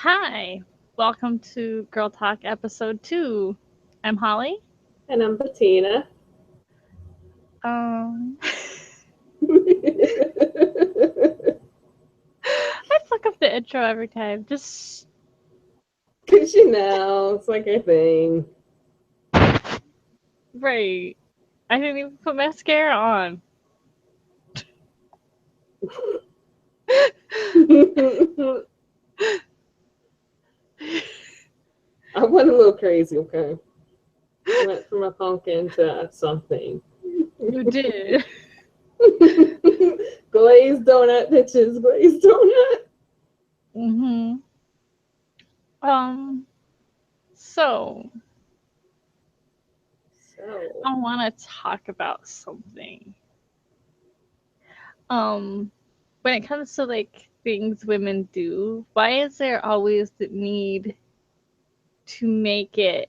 Hi, welcome to Girl Talk episode 2. I'm Holly. And I'm Bettina. Um, Because I fuck up the intro every time. Just it's like a thing. right. I didn't even put mascara on. I went a little crazy, okay? Went from a pumpkin to something. You did. Glazed donut, bitches. Glazed donut. Mhm. Um. So So, I want to talk about something. Um. When it comes to like things women do, why is there always the need to make it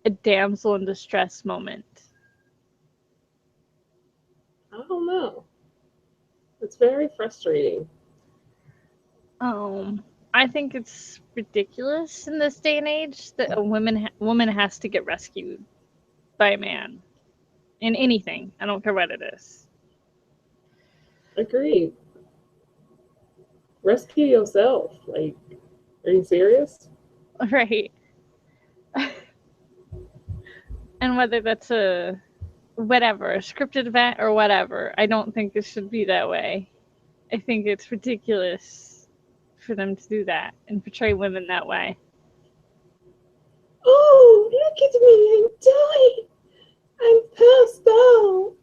a damsel in distress moment? I don't know. It's very frustrating. I think it's ridiculous in this day and age that a woman has to get rescued by a man in anything. I don't care what it is. Agreed. Rescue yourself. Like, are you serious? Right. And whether that's a whatever, a scripted event or whatever, I don't think it should be that way. I think it's ridiculous for them to do that and portray women that way. Oh, look at me. I'm passed out.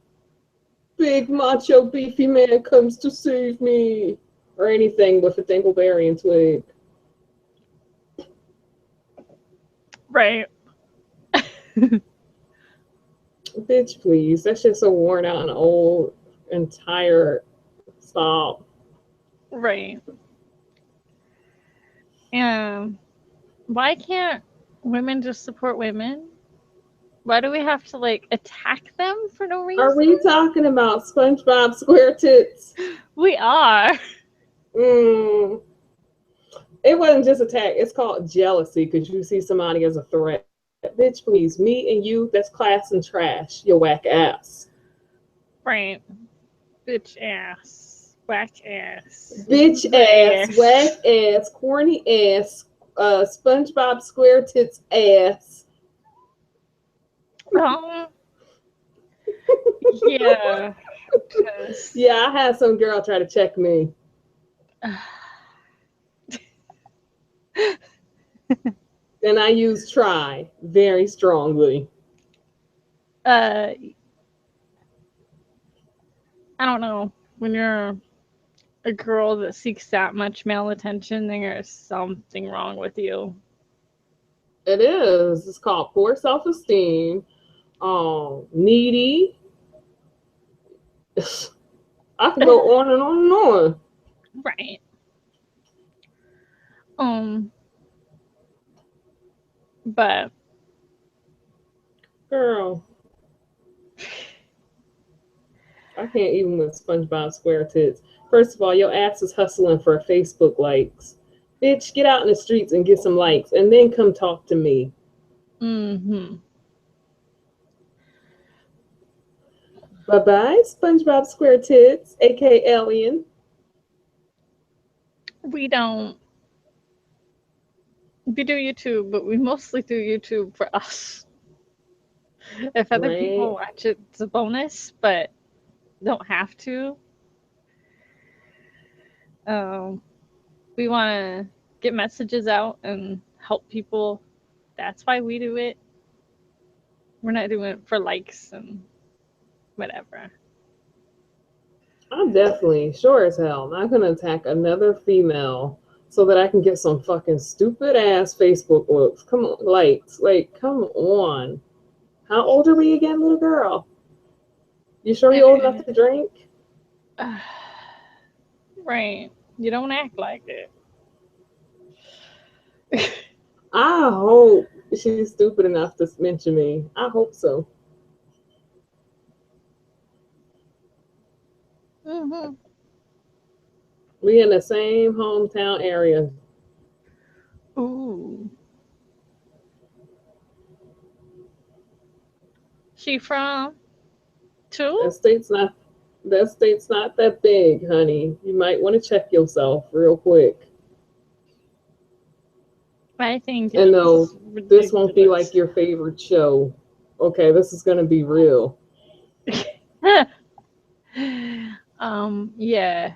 Big macho beefy man comes to save me. Or anything with a dingleberry and twig. Right. Bitch, please. That's just so worn out and old and tired. Stop. Right. And why can't women just support women? Why do we have to like attack them for no Are reason? we talking about SpongeBob SquareTits? We are. Mm. It wasn't just attack. It's called jealousy because you see somebody as a threat. Bitch, please. Me and you, that's class and trash. You whack ass. Right. Bitch ass. Whack ass. Bitch Loser ass, whack ass. ass, corny ass, SpongeBob SquareTits ass. Um, yeah. Cause Yeah, I had some girl try to check me, and I used try very strongly. uh I don't know. When you're a girl that seeks that much male attention, there's something wrong with you. It is. It's called poor self esteem. Needy. I could go on and on and on. Right. Um, but Girl, I can't even with SpongeBob SquareTits. First of all, your ass is hustling for Facebook likes. Bitch, get out in the streets and get some likes, and then come talk to me. mm-hmm. Bye bye, SpongeBob SquareTits, aka Alien. We don't we do YouTube, but we mostly do YouTube for us. If other people Right? watch it, it's a bonus, but don't have to. Um, we want to get messages out and help people. That's why we do it. We're not doing it for likes and whatever. I'm definitely, sure as hell, not gonna attack another female so that I can get some fucking stupid ass Facebook looks. Come on, likes. Like, come on. How old are we again, little girl? You sure you're old enough to drink? Right. You don't act like it. I hope she's stupid enough to mention me. I hope so. Mm-hmm. We in the same hometown area. Ooh. She from That too? state's not that big, honey. You might want to check yourself real quick. I think And no, it's this won't be like ridiculous. your favorite show. Okay, this is gonna be real. Yeah.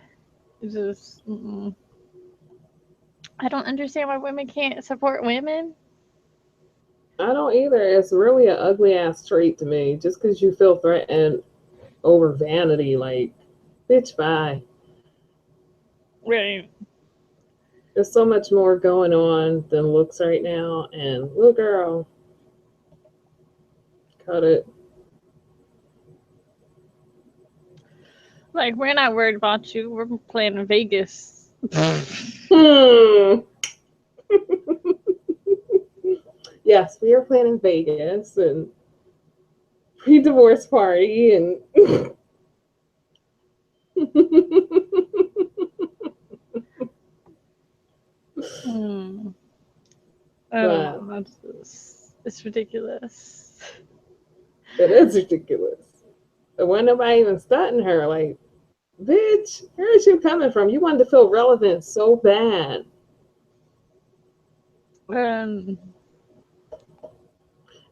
Just I don't understand why women can't support women. I don't either. It's really an ugly ass trait to me. Just because you feel threatened over vanity, like, bitch, bye. Right. There's so much more going on than looks right now. And little girl, cut it. Like we're not worried about you. We're playing in Vegas. Hmm. Yes, we are planning Vegas and pre-divorce party and. Hmm. I don't But know. That's just, it's ridiculous. it is ridiculous. And when nobody even stunting her, like, bitch, where is you coming from? You wanted to feel relevant so bad. Um,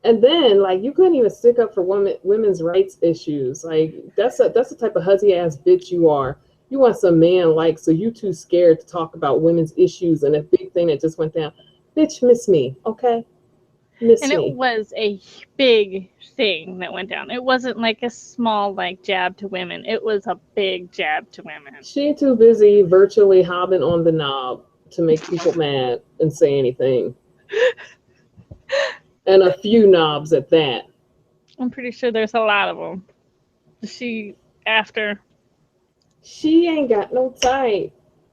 And then, like, you couldn't even stick up for women's rights issues. Like, that's the type of hussy ass bitch you are. You want some man like, so you too scared to talk about women's issues and a big thing that just went down. Bitch, miss me, okay? Miss and it me. was a big thing that went down. It wasn't like a small like jab to women. It was a big jab to women. She too busy virtually hobbing on the knob to make people mad and say anything. And a few knobs at that. I'm pretty sure there's a lot of them. She after She ain't got no time.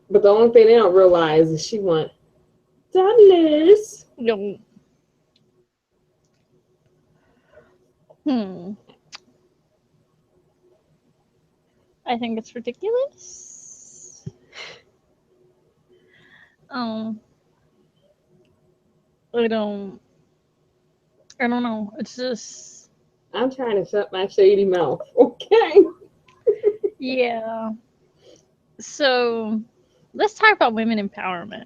But the only thing they don't realize is she want dollars. you know, hmm. I think it's ridiculous. Um, I don't. I don't know. It's just I'm trying to shut my shady mouth. Okay. yeah. So let's talk about women empowerment.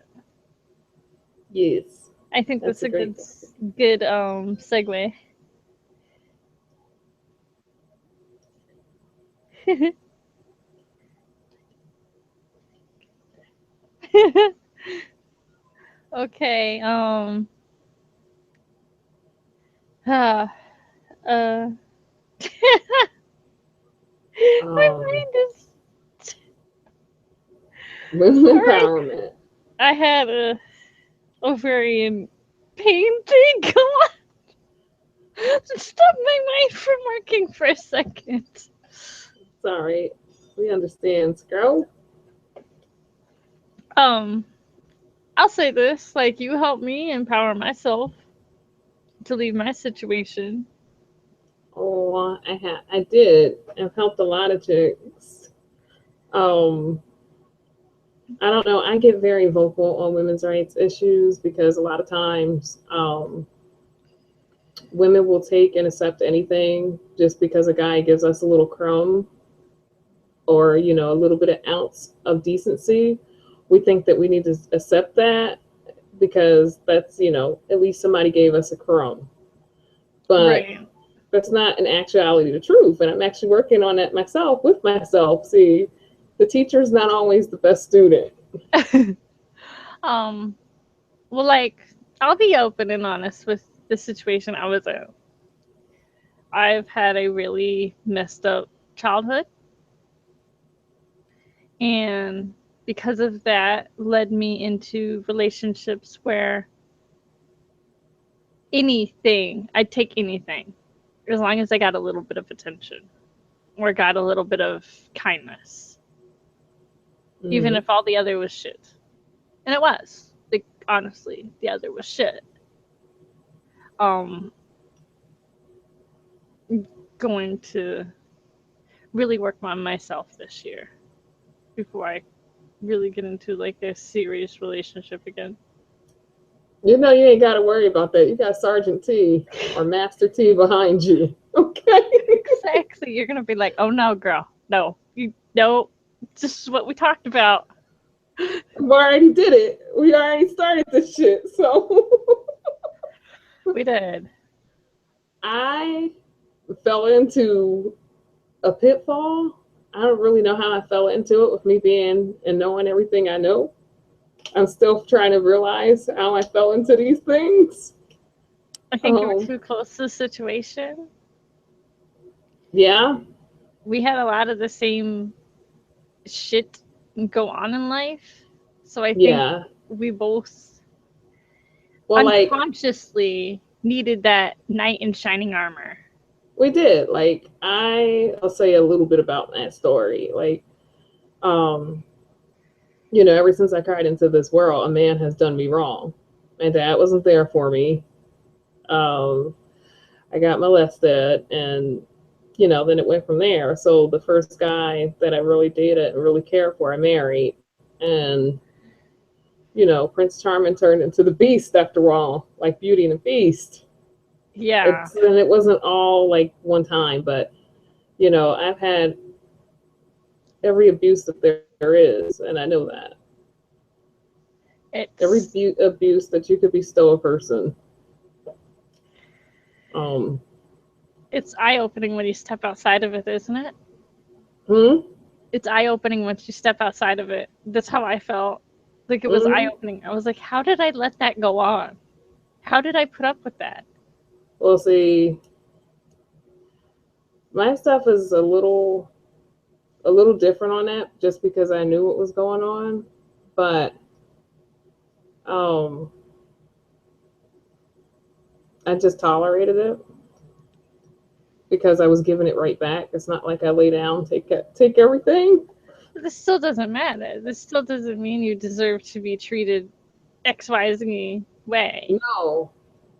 Yes. I think That's that's a a great good topic. good segue. Okay. Uh, uh my Um, mind is. women Sorry. empowerment. I had a ovarian pain thing go on. Stop my mind from working for a second. Sorry. We understand, girl. Um, I'll say this: like you helped me empower myself to leave my situation. Oh, I did. I've helped a lot of chicks. Um, I don't know. I get very vocal on women's rights issues because a lot of times women will take and accept anything just because a guy gives us a little crumb or, a little bit of ounce of decency. We think that we need to accept that because that's, at least somebody gave us a crumb. But Right. that's not in actuality the truth. And I'm actually working on that myself with myself. See, the teacher's not always the best student. um. Well, like I'll be open and honest with the situation I was in. I've had a really messed up childhood, and because of that, led me into relationships where I'd take anything as long as I got a little bit of attention or got a little bit of kindness, even Mm-hmm. if all the other was shit. And it was. Like, honestly, the other was shit. Um, going to really work on myself this year before I really get into like a serious relationship again. You know you ain't got to worry about that. You got Sergeant T or Master T behind you. Okay. Exactly. You're gonna be like, oh no, girl. No. No. This is what we talked about. We already did it. We already started this shit. So We did. I fell into a pitfall. I don't really know how I fell into it with me being and knowing everything I know. I'm still trying to realize how I fell into these things. I think you were too close to the situation. Yeah. We had a lot of the same shit go on in life. So I think we both unconsciously needed that knight in shining armor. We did. Like, I'll say a little bit about that story. Like, you know, ever since I cried into this world, a man has done me wrong. My dad wasn't there for me. I got molested, and you know, then it went from there. So the first guy that I really dated and really cared for, I married, and you know, Prince Charming turned into the Beast after all, like Beauty and the Beast. Yeah. And it wasn't all like one time, but you know, I've had every abuse that there is, and I know that. Every abuse that you could bestow a person. It's eye-opening when you step outside of it, isn't it? It's eye-opening once you step outside of it. That's how I felt. Like, it was eye-opening. I was like, how did I let that go on? How did I put up with that? Well, see, my stuff is a little different on that, just because I knew what was going on. But I just tolerated it because I was giving it right back. It's not like I lay down, take everything. This still doesn't matter. This still doesn't mean you deserve to be treated XYZ way.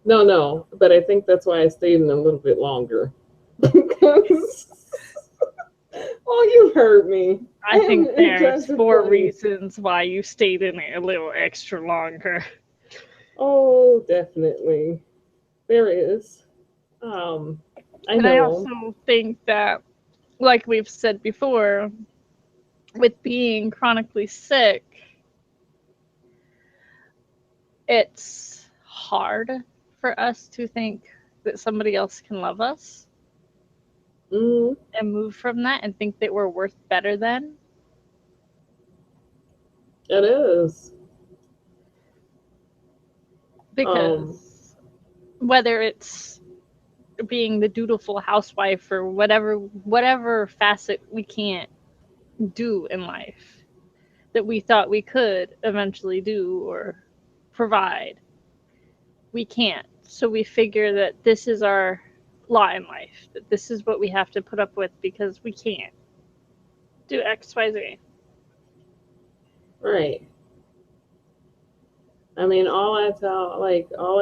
No. But I think that's why I stayed in a little bit longer. Because, well, you heard me. I think there's 4 reasons why you stayed in it a little extra longer. Oh, definitely. There is. I also think that, like we've said before, with being chronically sick, it's hard for us to think that somebody else can love us and move from that and think that we're worth better than. It is. Because whether it's being the dutiful housewife or whatever facet we can't do in life that we thought we could eventually do or provide, we can't. So we figure that this is our lot in life, that this is what we have to put up with because we can't do XYZ. Right. I mean, all I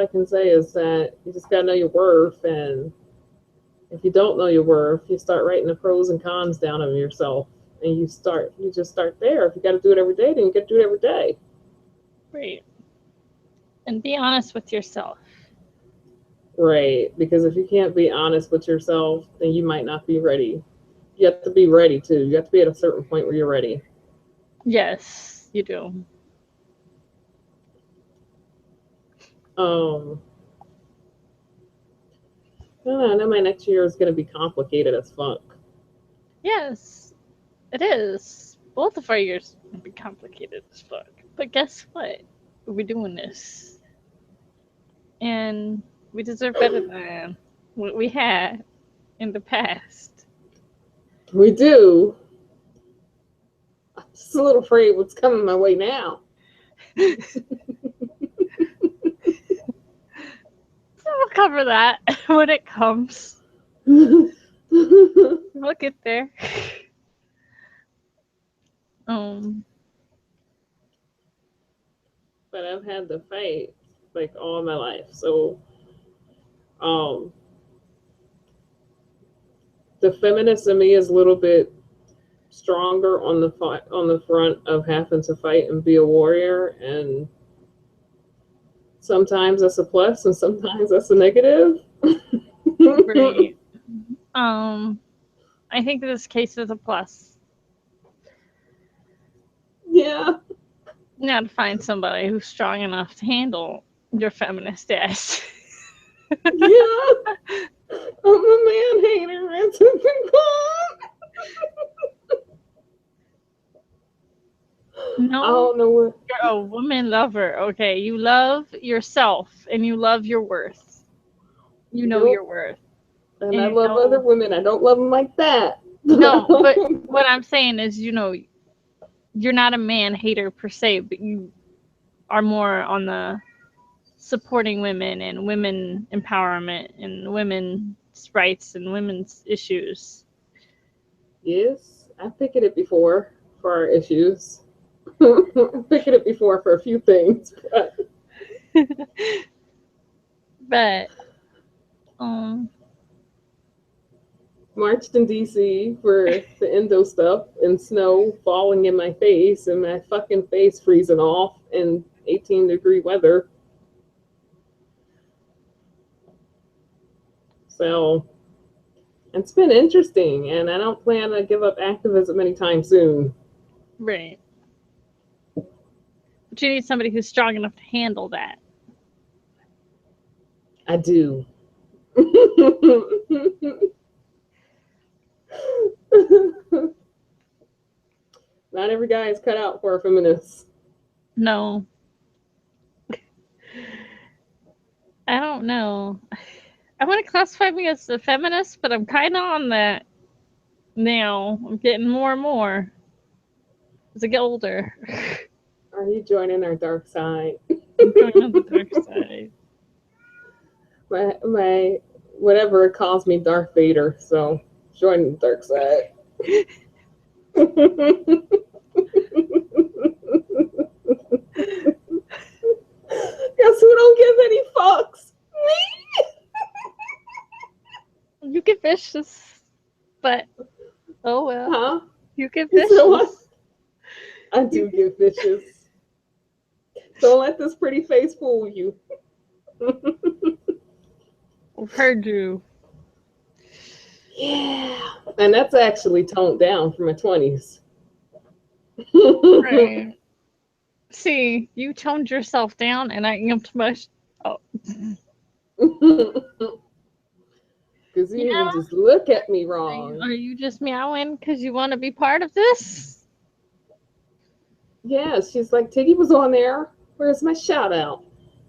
can say is that you just gotta know your worth, and if you don't know your worth, you start writing the pros and cons down of yourself, and you just start there. If you got to do it every day, then you got to do it every day. Right. And be honest with yourself. Right, because if you can't be honest with yourself, then you might not be ready. You have to be ready too. You have to be at a certain point where you're ready. Yes, you do. I know my next year is going to be complicated as fuck. Yes, it is. Both of our years will be complicated as fuck. But guess what? We're doing this. And we deserve better than what we had in the past. We do. I'm just a little afraid what's coming my way now. So we'll cover that when it comes. We'll get there. But I've had to fight like all my life. So the feminist in me is a little bit stronger on the front of having to fight and be a warrior, and Sometimes that's a plus and sometimes that's a negative. Right. I think this case is a plus. Yeah. You gotta find somebody who's strong enough to handle your feminist ass. Yeah. I'm a man hater. That's what they call. No, I don't know what. you're a woman lover. Okay, you love yourself and you love your worth. You know Nope. your worth. And And I you love other know, women. I don't love them like that. no, but what I'm saying is, you're not a man hater per se, but you are more on the supporting women and women empowerment and women's rights and women's issues. Yes, I've picketed before for our issues. I've picketed before for a few things, but But um marched in DC for the endo stuff and snow falling in my face and my fucking face freezing off in 18-degree weather. So it's been interesting, and I don't plan to give up activism anytime soon. right. But you need somebody who's strong enough to handle that. I do. Not every guy is cut out for a feminist. No. I don't know. I want to classify me as a feminist, but I'm kind of on that now. I'm getting more and more as I get older. Are you joining our dark side? I'm going on the dark side. my whatever calls me Darth Vader, so join the dark side. Guess who don't give any fucks? Me. You get vicious, but oh well. Huh? You get You said what? vicious. I do get vicious. Don't let this pretty face fool you. I've heard you. Yeah. And that's actually toned down from my 20s. Right. See, you toned yourself down, and I amped my. Oh. Because you Yeah. even just look at me wrong. Are you just meowing because you want to be part of this? Yeah, she's like, Tiggy was on there. Where's my shout out?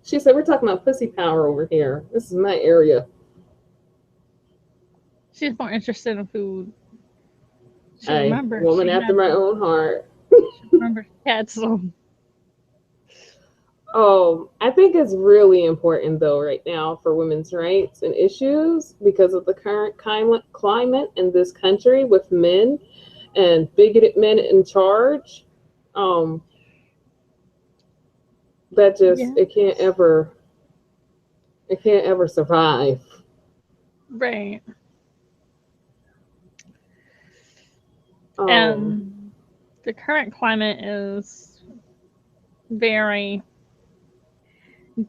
She said, we're talking about pussy power over here. This is my area. She's more interested in food. She Hey, remembered. woman She after had my some. own heart. She remembered she had some. Oh, I think it's really important though right now for women's rights and issues because of the current climate in this country with men and bigoted men in charge. That just Yeah. it can't ever survive. Right. Um, The current climate is very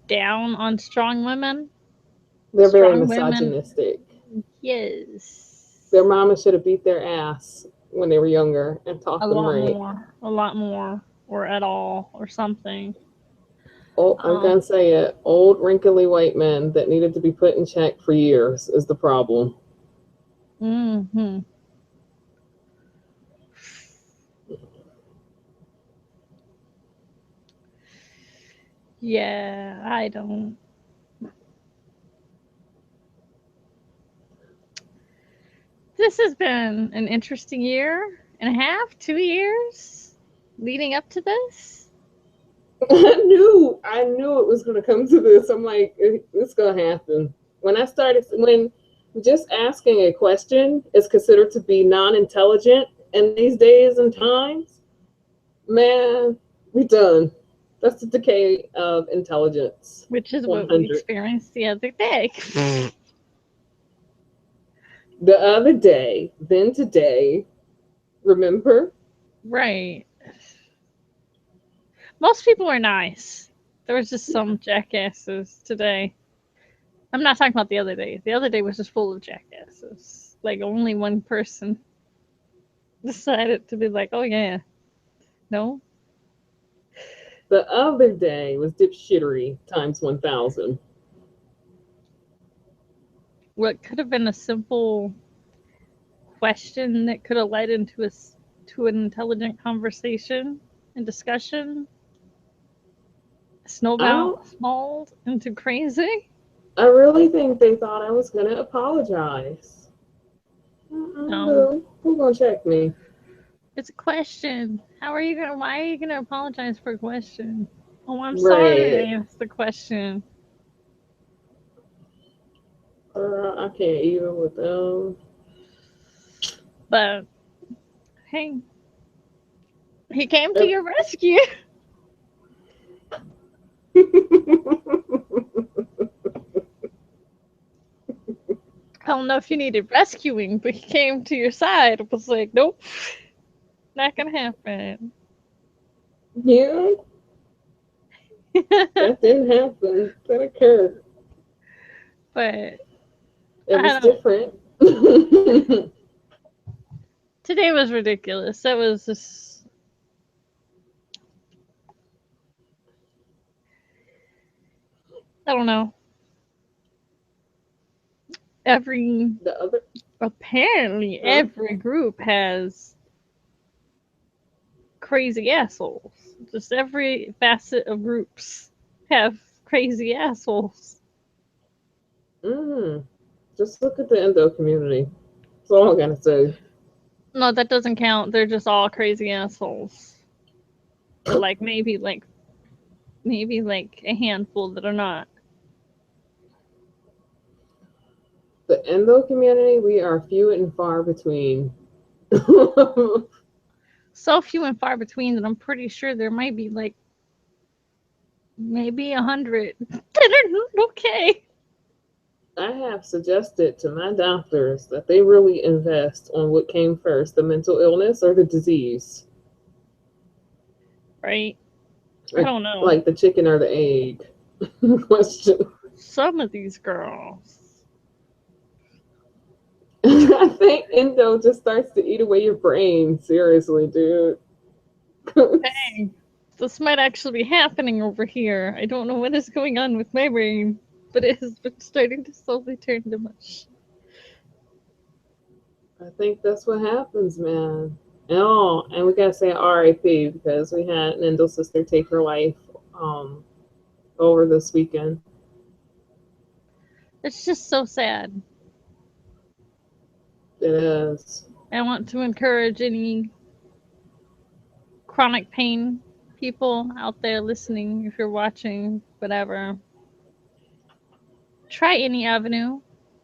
down on strong women. they're very Strong women. misogynistic. Yes. Their mama should have beat their ass when they were younger and taught A them lot right. more. A lot more. Or at all. Or something. Oh, I'm gonna say it. Old wrinkly white men that needed to be put in check for years is the problem. Mm-hmm. Yeah, I don't. This has been an interesting year and a half, 2 years leading up to this. I knew it was gonna come to this. I'm like, it's gonna happen. When just asking a question is considered to be non-intelligent in these days and times, man, we done. That's the decay of intelligence. Which is 100. what we experienced the other day. The other day, then today, remember? Right. Most people are nice. There was just some jackasses today. I'm not talking about the other day. The other day was just full of jackasses. Like, only one person decided to be like, oh, yeah. No? The other day was dipshittery times 1,000. What could have been a simple question that could have led into to an intelligent conversation and discussion snowballed into crazy. I really think they thought I was gonna apologize. No. Who's gonna check me? It's a question. Why are you gonna apologize for a question? Oh, I'm Right. sorry I asked the question. I can't even with them. But hey, he came to your rescue. I don't know if you needed rescuing, but he came to your side. It was like, nope, not gonna happen. Yeah, that didn't happen. That occurred. But It was different. Today was ridiculous. That was just. I don't know. Apparently every group has crazy assholes. Just every facet of groups have crazy assholes. Just look at the endo community. That's all I'm gonna say. No, that doesn't count. They're just all crazy assholes. Or maybe a handful that are not. The endo community, we are few and far between. So few and far between that I'm pretty sure there might be maybe 100 that are not okay. I have suggested to my doctors that they really invest on what came first, the mental illness or the disease. Right? I don't know. Like the chicken or the egg question. Some of these girls. I think endo just starts to eat away your brain. Seriously, dude. Dang. This might actually be happening over here. I don't know what is going on with my brain, but it has been starting to slowly turn to mush. I think that's what happens, man. Oh, and we gotta say R.I.P. because we had an endo sister take her life over this weekend. It's just so sad. It is. I want to encourage any chronic pain people out there listening, if you're watching, whatever. Try any avenue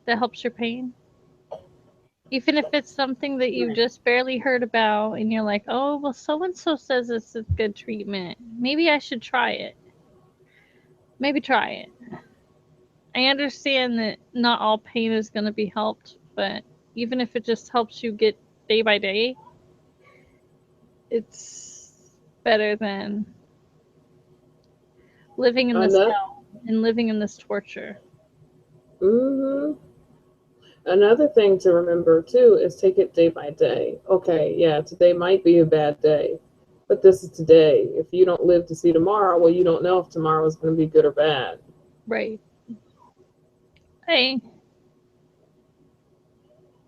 that helps your pain. Even if it's something that you just barely heard about and you're like, oh, well, so-and-so says it's a good treatment. Maybe I should try it. Maybe try it. I understand that not all pain is going to be helped, but even if it just helps you get day by day, it's better than living in this hell and living in this torture. Another thing to remember too is take it day by day. Okay, yeah, today might be a bad day, but this is today. If you don't live to see tomorrow, well, you don't know if tomorrow is going to be good or bad. Right.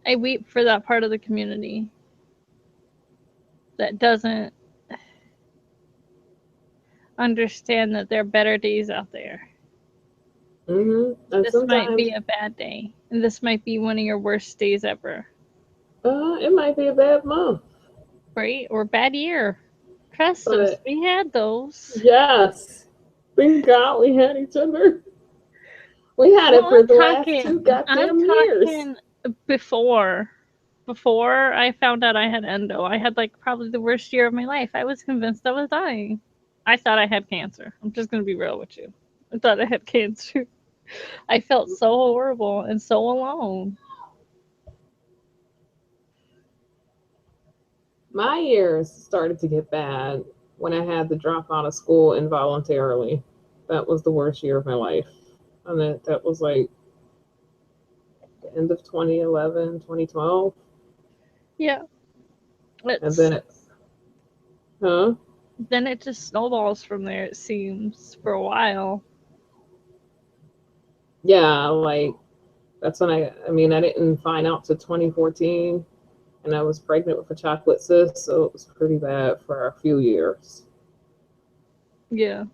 I weep for that part of the community that doesn't understand that there are better days out there. This might be a bad day, and this might be one of your worst days ever. It might be a bad month. Right? Or bad year. Trust us, we had those. Yes. Thank God we had each other. We had it for the last 2 goddamn years. Before I found out I had endo, I had probably the worst year of my life. I was convinced I was dying. I thought I had cancer. I'm just going to be real with you. I thought I had cancer. I felt so horrible and so alone. My years started to get bad when I had to drop out of school involuntarily. that was the worst year of my life. And that was like the end of 2011, 2012. Yeah. And then then it just snowballs from there, it seems, for a while. Yeah, like that's when I didn't find out till 2014, and I was pregnant with a chocolate cyst, so it was pretty bad for a few years. Yeah.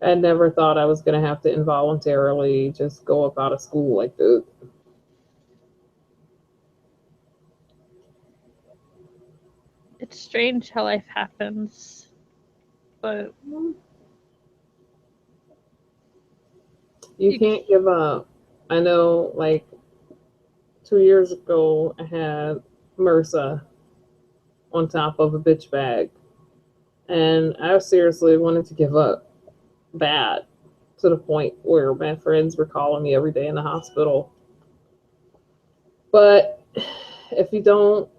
I never thought I was going to have to involuntarily just go up out of school like this. It's strange how life happens, but you can't give up. I know, like 2 years ago, I had MRSA on top of a bitch bag, and I seriously wanted to give up bad, to the point where my friends were calling me every day in the hospital. But if you don't,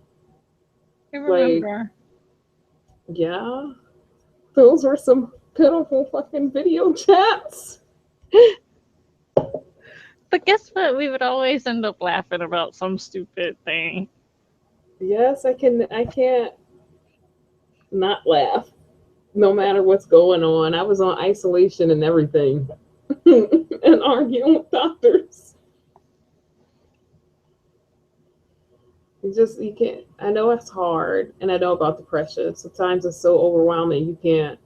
I remember. like, yeah, those were some pitiful fucking video chats. But guess what? We would always end up laughing about some stupid thing. Yes, I can't not laugh no matter what's going on. I was on isolation and everything and arguing with doctors. You can't. I know it's hard, and I know about depression. Sometimes it's so overwhelming you can't.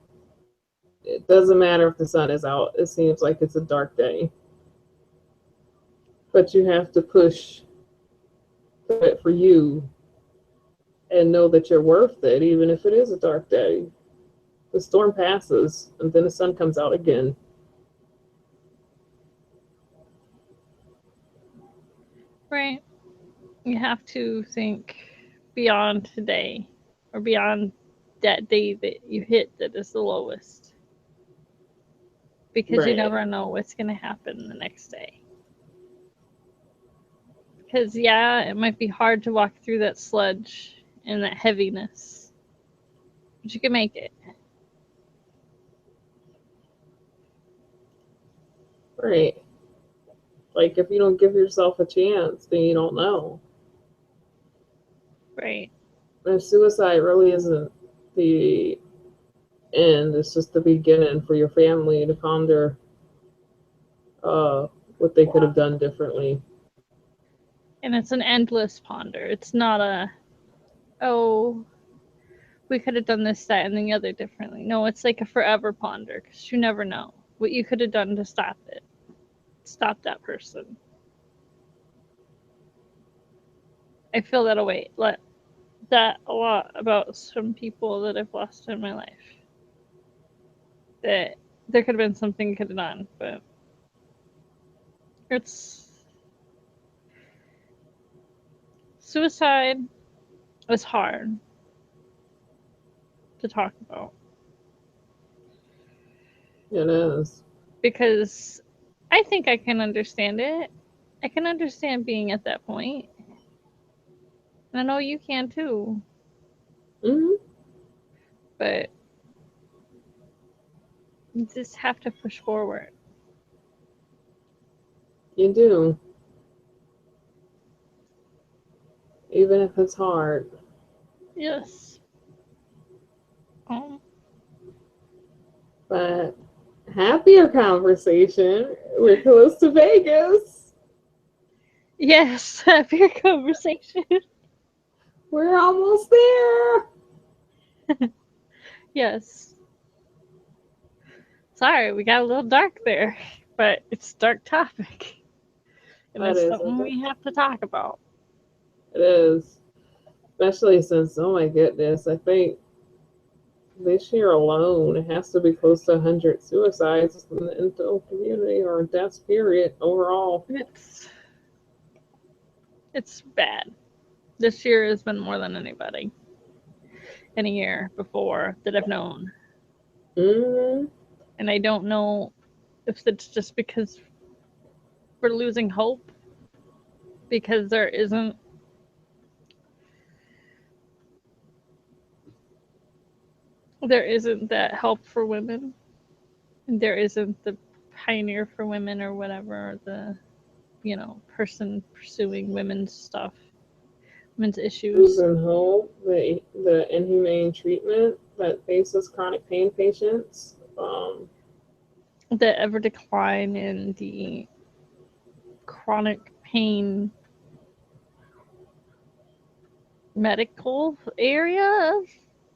It doesn't matter if the sun is out. It seems like it's a dark day, but you have to push it for you and know that you're worth it, even if it is a dark day. The storm passes, and then the sun comes out again. Right. You have to think beyond today, or beyond that day that you hit that is the lowest. Because you Right. never know what's going to happen the next day. Because, yeah, it might be hard to walk through that sludge and that heaviness, but you can make it. Right. Like, if you don't give yourself a chance, then you don't know. Right. And suicide really isn't the end, it's just the beginning for your family to ponder what they could have done differently. And it's an endless ponder. It's not a, oh, we could have done this, that, and the other differently. No, it's like a forever ponder because you never know what you could have done to stop it. Stop that person. I feel that away. That a lot about some people that I've lost in my life. That there could have been something could have done, but it's suicide is hard to talk about. It is. Because I think I can understand it. I can understand being at that point. And I know you can too. Mm-hmm. But you just have to push forward. You do. Even if it's hard. Yes. But happier conversation. We're close to Vegas. Yes, happier conversation. We're almost there. Yes. Sorry, we got a little dark there, but it's a dark topic. And That it's is something we have to talk about. It is. Especially since, oh my goodness, I think this year alone, it has to be close to 100 suicides in the info community, or deaths, period, overall. It's bad. This year has been more than any year before that I've known. Mm-hmm. And I don't know if it's just because we're losing hope, because there isn't that help for women. There isn't the pioneer for women or whatever, the, person pursuing women's stuff, women's issues. Losing hope, the inhumane treatment that faces chronic pain patients. The ever decline in the chronic pain medical area,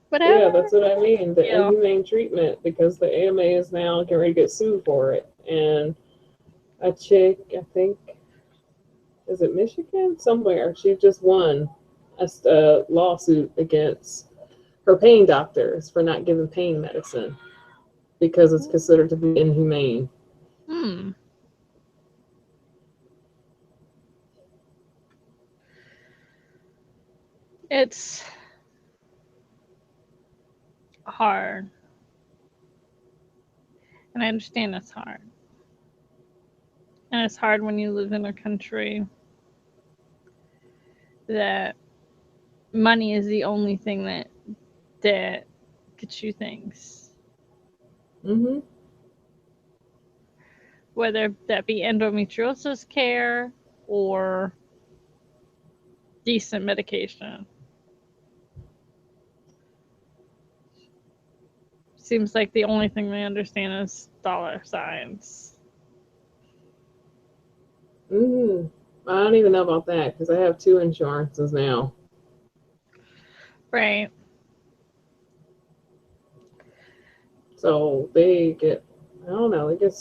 whatever. Yeah, that's what I mean. The Yeah. inhumane treatment, because the AMA is now getting ready to get sued for it. And a chick, I think, is it Michigan? Somewhere. She just won a lawsuit against her pain doctors for not giving pain medicine because it's considered to be inhumane. It's hard. And I understand it's hard. And it's hard when you live in a country that money is the only thing that gets you things. Mm-hmm. Whether that be endometriosis care or decent medication. Seems like the only thing they understand is dollar signs. Mm-hmm. I don't even know about that because I have 2 insurances now. Right. So they get, I don't know, I don't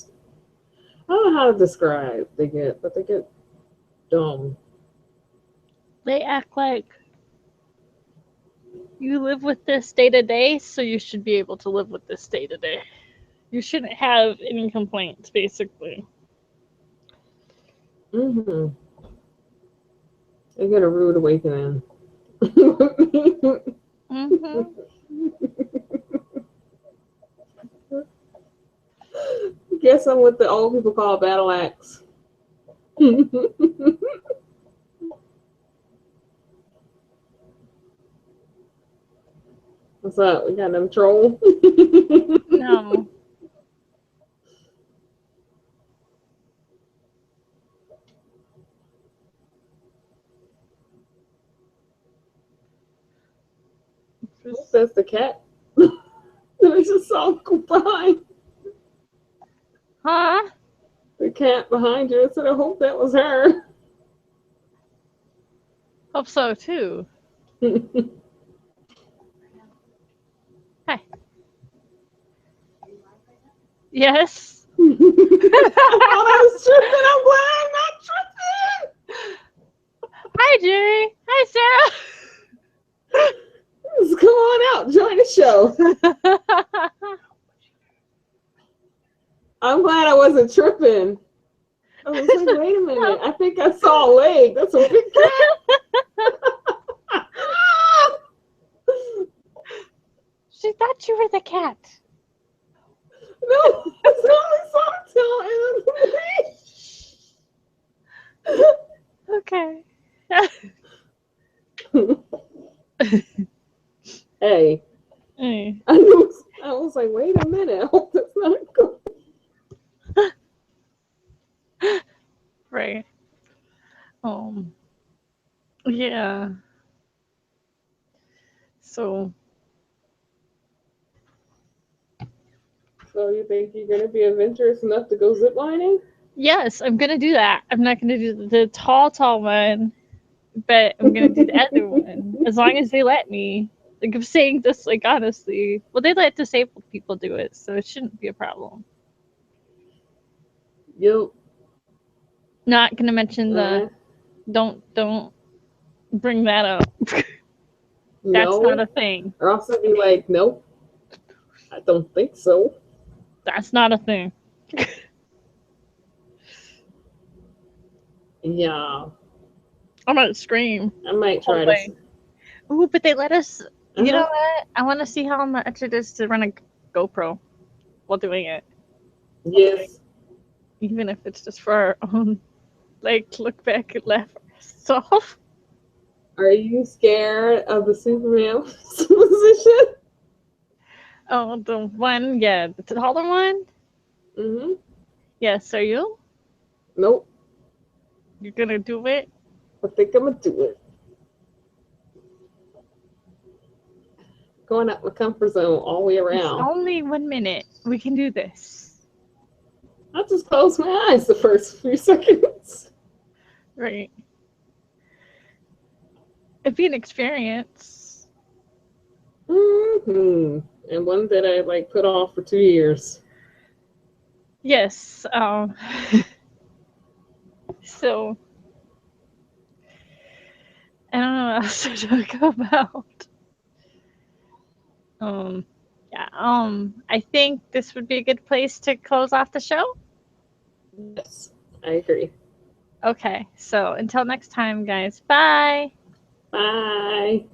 know how to describe they get dumb. They act like you live with this day to day, so you should be able to live with this day to day. You shouldn't have any complaints, basically. Mm-hmm. They get a rude awakening. Mm-hmm. Guess I'm what the old people call a battle axe. What's up? We got them troll? No. That's the cat. There's a song behind. Huh? The cat behind you. I said, I hope that was her. Hope so, too. Hi. Yes. I thought I was tripping. I'm glad I'm not tripping. Hi, Jerry. Hi, Sarah. Just come on out. Join the show. I'm glad I wasn't tripping. I was like, wait a minute. I think I saw a leg. That's a big cat. She thought you were the cat. No, it's only Okay. Hey. Hey. I was like, wait a minute. I hope that's not good. Right. Yeah. So you think you're gonna be adventurous enough to go ziplining? yes, I'm gonna do that. I'm not gonna do the tall one, but I'm gonna do the other one as long as they let me. Like, I'm saying this, like, honestly. Well, they let disabled people do it, so it shouldn't be a problem. Yep. Not gonna mention the don't bring that up. That's not a thing. Or else I'd be like, nope. I don't think so. That's not a thing. Yeah. I'm gonna scream. I might try to. Ooh, but they let us. You know what? I want to see how much it is to run a GoPro while doing it. Yes. Even if it's just for our own, like, look back and laugh at ourselves. Are you scared of the Superman position? Oh, the one, yeah, the taller one. Mm-hmm. Yes, are you? Nope. You're gonna do it? I think I'm gonna do it. Going out my comfort zone all the way It's around. only 1 minute. We can do this. I just closed my eyes the first few seconds. Right. It'd be an experience. Mm-hmm. And one that I like put off for 2 years. Yes. So I don't know what else to talk about. Yeah. I think this would be a good place to close off the show. Yes, I agree. Okay. So until next time, guys. Bye. Bye.